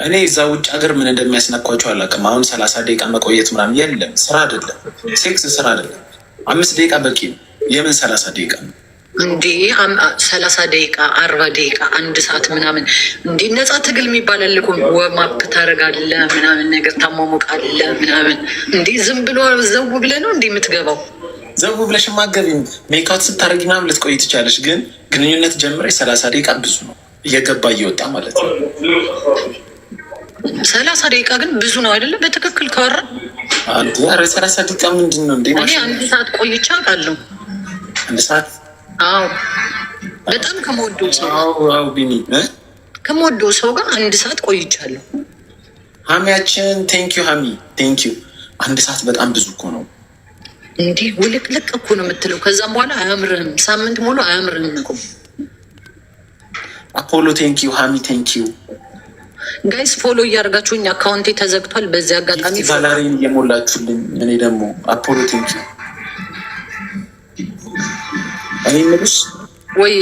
እኔ እዛ ውጭ ሀገር ምን እንደሚያስነኳቸው አላውቅም። አሁን 30 ደቂቃ መቆየት ምናምን የለም። ስራ አይደለም፣ ሴክስ ስራ አይደለም። 5 ደቂቃ በቂ ነው። የምን 30 ደቂቃ ነው እንዴ? 30 ደቂቃ 40 ደቂቃ 1 ሰዓት ምናምን እንዴ? ነፃ ትግል የሚባል እኮ ወማፕ ታደርጋለህ ምናምን ነገር ታሟሙቃለህ ምናምን እንዴ? ዝም ብሎ ዘው ብለህ ነው እንዴ የምትገባው? ዘው ብለሽ ማገቢ ሜካፕ ስታደርጊ ምናምን ልትቆይ ትቻለሽ። ግን ግንኙነት ጀምረሽ 30 ደቂቃ ብዙ ነው። እየገባ እየወጣ ማለት ነው። 30 ደቂቃ ግን ብዙ ነው አይደለም? በትክክል ካወራ 30 ደቂቃ ምንድን ነው እንዴ? እኔ 1 ሰዓት ቆይቼ አውቃለሁ። 1 ሰዓት? አዎ፣ በጣም ከመወደው ሰው ቢኒ ከመወደው ሰው ጋር 1 ሰዓት ቆይቻለሁ። ሀሚያችን ቴንኪዩ፣ ሀሚ ቴንኪዩ። 1 ሰዓት በጣም ብዙ እኮ ነው። እንዲህ ውልቅልቅ እኮ ነው የምትለው። ከዛም በኋላ አያምርህም፣ ሳምንት ሙሉ አያምርህም እኮ። አፖሎ ቴንኪዩ፣ ሀሚ ቴንኪዩ። ጋይስ ፎሎ እያደረጋችሁኝ አካውንቴ ተዘግቷል። በዚህ አጋጣሚ ቫላሪን እየሞላችሁልኝ፣ እኔ ደግሞ አፖሎ ቴንኪዩ። እኔ የምልሽ ወይ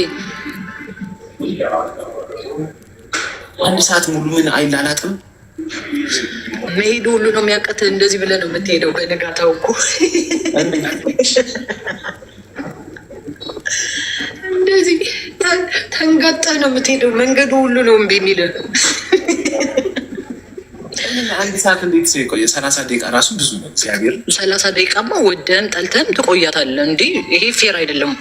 1 ሰዓት ሙሉ ምን አይላላጥም? መሄዱ ሁሉ ነው የሚያውቀት። እንደዚህ ብለህ ነው የምትሄደው። በነጋታው እኮ እንደዚህ ተንጋጠህ ነው የምትሄደው። መንገዱ ሁሉ ነው እምቢ የሚልህ። 1 ሰዓት እንዴት ሰው የቆየ? 30 ደቂቃ ራሱ ብዙ ነው። እግዚአብሔር 30 ደቂቃማ ወደህም ጠልተህም ትቆያታለህ። እንዲህ ይሄ ፌር አይደለም።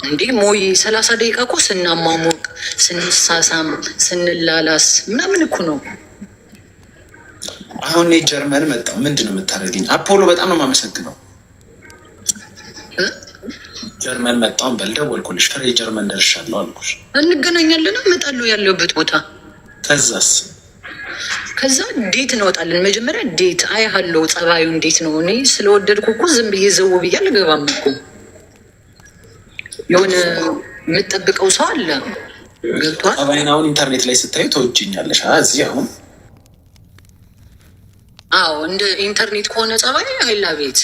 እንዲህ ሞይ 30 ደቂቃ እኮ ስናሟሙቅ፣ ስንሳሳም፣ ስንላላስ ምናምን እኮ ነው። አሁን እኔ ጀርመን መጣሁ። ምንድን ነው የምታደርገኝ? አፖሎ በጣም ነው የማመሰግነው። ጀርመን መጣሁ በል ደወልኩልሽ። ፍሬ ጀርመን ደርሻለሁ አልኩሽ። እንገናኛለን፣ እመጣለሁ ያለሁበት ቦታ። ከዛስ? ከዛ ዴት እንወጣለን። መጀመሪያ ዴት አያለሁ፣ ጸባዩ እንዴት ነው። እኔ ስለወደድኩ እኮ ዝም ብዬ ዘው ብዬ አልገባም እኮ። የሆነ የምጠብቀው ሰው አለ። ገብቷል። ጸባይን አሁን ኢንተርኔት ላይ ስታዩ ተወጅኛለሽ። እዚህ አሁን አዎ፣ እንደ ኢንተርኔት ከሆነ ጸባይ አይላ ቤት።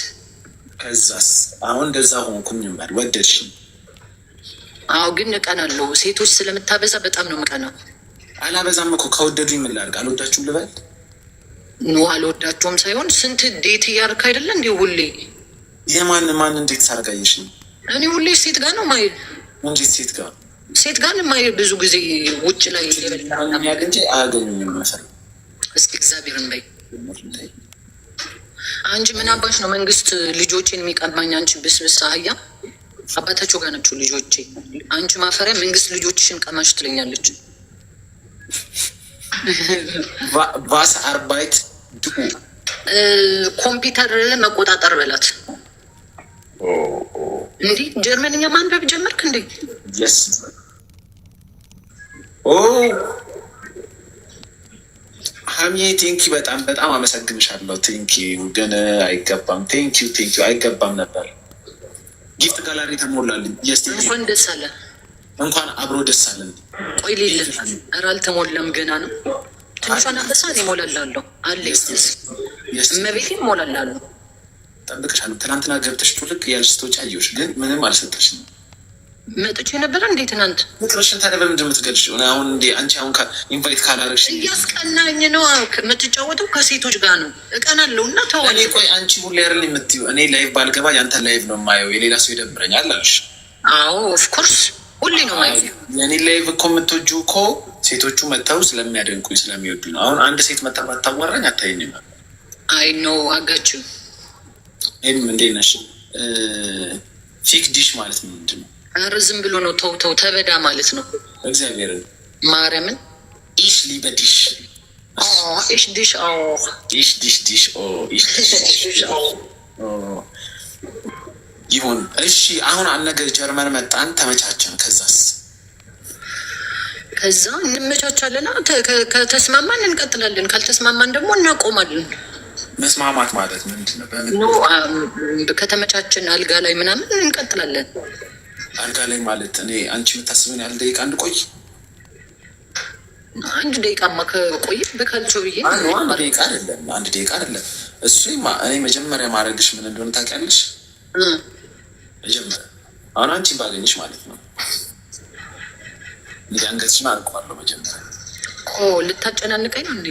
ከዛስ? አሁን እንደዛ ሆንኩኝ ባል ወደድሽ? አዎ፣ ግን እቀናለሁ። ሴቶች ስለምታበዛ በጣም ነው የምቀናው። አላበዛም እኮ። ከወደዱኝ ምን ላድርግ? አልወዳችሁም ልበል? ኖ አልወዳችሁም ሳይሆን ስንት ዴት እያደረክ አይደለ እንዲ? ሁሌ ማን እንዴት ሳርጋየሽ? እኔ ሁሌ ሴት ጋር ነው ማይል። እንዴት ሴት ጋር? ሴት ጋር ማይል ብዙ ጊዜ ውጭ ላይ ያለ እንጂ አያገኙኝም መሰል። እስኪ እግዚአብሔርን በይ። አንቺ ምን አባሽ ነው መንግስት ልጆቼን የሚቀማኝ? አንቺ ብስብስ አህያ። አባታቸው ጋር ናቸው ልጆቼ። አንቺ ማፈሪያ መንግስት ልጆችሽን ቀማሽ ትለኛለች። ቫስ አርባይት ዱ ኮምፒውተር መቆጣጠር በላት። እንዲህ ጀርመንኛ ማንበብ ጀመርክ እንዴ? የስ ሀሚዬ ቴንኪ፣ በጣም በጣም አመሰግንሻለሁ። ቴንኪ ግን አይገባም። ቴንኪ አይገባም ነበር። ጊፍት ጋላሪ ተሞላልኝ። እንኳን ደስ አለ። እንኳን አብሮ ደስ አለን። ቆይ ሌለ ኧረ አልተሞላም ገና ነው። ትንሿን አንበሳ እሞላለሁ አለ እመቤቴ እሞላለሁ። ጠብቅሻለሁ። ትናንትና ገብተሽ ጡልቅ ያልሽ ስትወጪ አየሁሽ፣ ግን ምንም አልሰጠሽም። መጥቼ ነበረ እንዴ ትናንት? ምክርሽን ታዲያ በምንድን ነው የምትገልጪ? አሁን እንዴ አንቺ አሁን ኢንቫይት ካላረግሽ እያስቀናኝ ነው። የምትጫወተው ከሴቶች ጋር ነው። እቀናለሁ እና ተው። እኔ ቆይ አንቺ ሁሌ አይደል የምትይው? እኔ ላይቭ ባልገባ ያንተ ላይቭ ነው የማየው፣ የሌላ ሰው ይደብረኛል አልሽ። አዎ ኦፍኮርስ ሁሌ ነው ማየው። የኔ ላይቭ እኮ የምትወጂው እኮ ሴቶቹ መጥተው ስለሚያደንቁኝ ስለሚወዱ ነው። አሁን አንድ ሴት መጣ ባታዋራኝ አታየኝም። አይ ኖ አጋችሁ። ይህም እንዴት ነሽ? ፊክ ዲሽ ማለት ነው ምንድን ነው? ኧረ ዝም ብሎ ነው። ተው ተበዳ ማለት ነው። እግዚአብሔርን ማርያምን ኢሽ ሊበዲሽ ኢሽ ዲሽ ኢሽ ዲሽ ዲሽ ይሁን እሺ። አሁን አልነገር ጀርመን መጣን፣ ተመቻቸን። ከዛ እንመቻቻለና ከተስማማን እንቀጥላለን፣ ካልተስማማን ደግሞ እናቆማለን። መስማማት ማለት ምንድን ነው? ከተመቻችን አልጋ ላይ ምናምን እንቀጥላለን። አልጋ ላይ ማለት እኔ አንቺ የምታስብን ያህል ደቂቃ እንድቆይ? 1 ደቂቃማ ከቆይ በካልቾ ብዬ 1 ደቂቃ አይደለም፣ 1 ደቂቃ አይደለም። እሱ እኔ መጀመሪያ ማድረግሽ ምን እንደሆነ ታውቂያለሽ? መጀመሪያ አሁን አንቺ ባገኝሽ ማለት ነው እንግዲህ አንገትሽን አልቀዋለሁ መጀመሪያ። ልታጨናንቀኝ ነው እንዴ?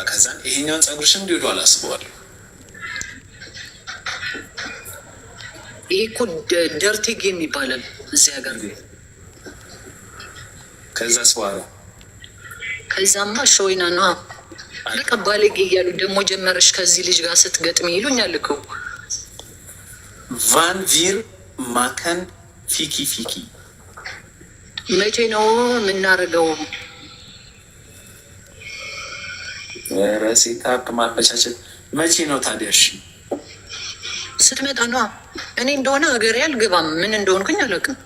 ከዛን ይሄኛውን ፀጉርሽን እንዲወዱ አላስበዋለሁ። ይሄ እኮ ደርቲ ጌም ይባላል እዚህ ሀገር። ከዛስ በኋላ ከዛማ ሾይና ነው በቃ ባለጌ እያሉ ደግሞ ጀመረሽ ከዚህ ልጅ ጋር ስትገጥሚ ይሉኛል እኮ። ቫን ቪር ማከን ፊኪ ፊኪ መቼ ነው የምናደርገው? ሴታፕ ማመቻቸት መቼ ነው ታዲያ? እሺ ስትመጣ ነዋ። እኔ እንደሆነ ሀገሬ አልገባም። ምን እንደሆንኩኝ አላውቅም።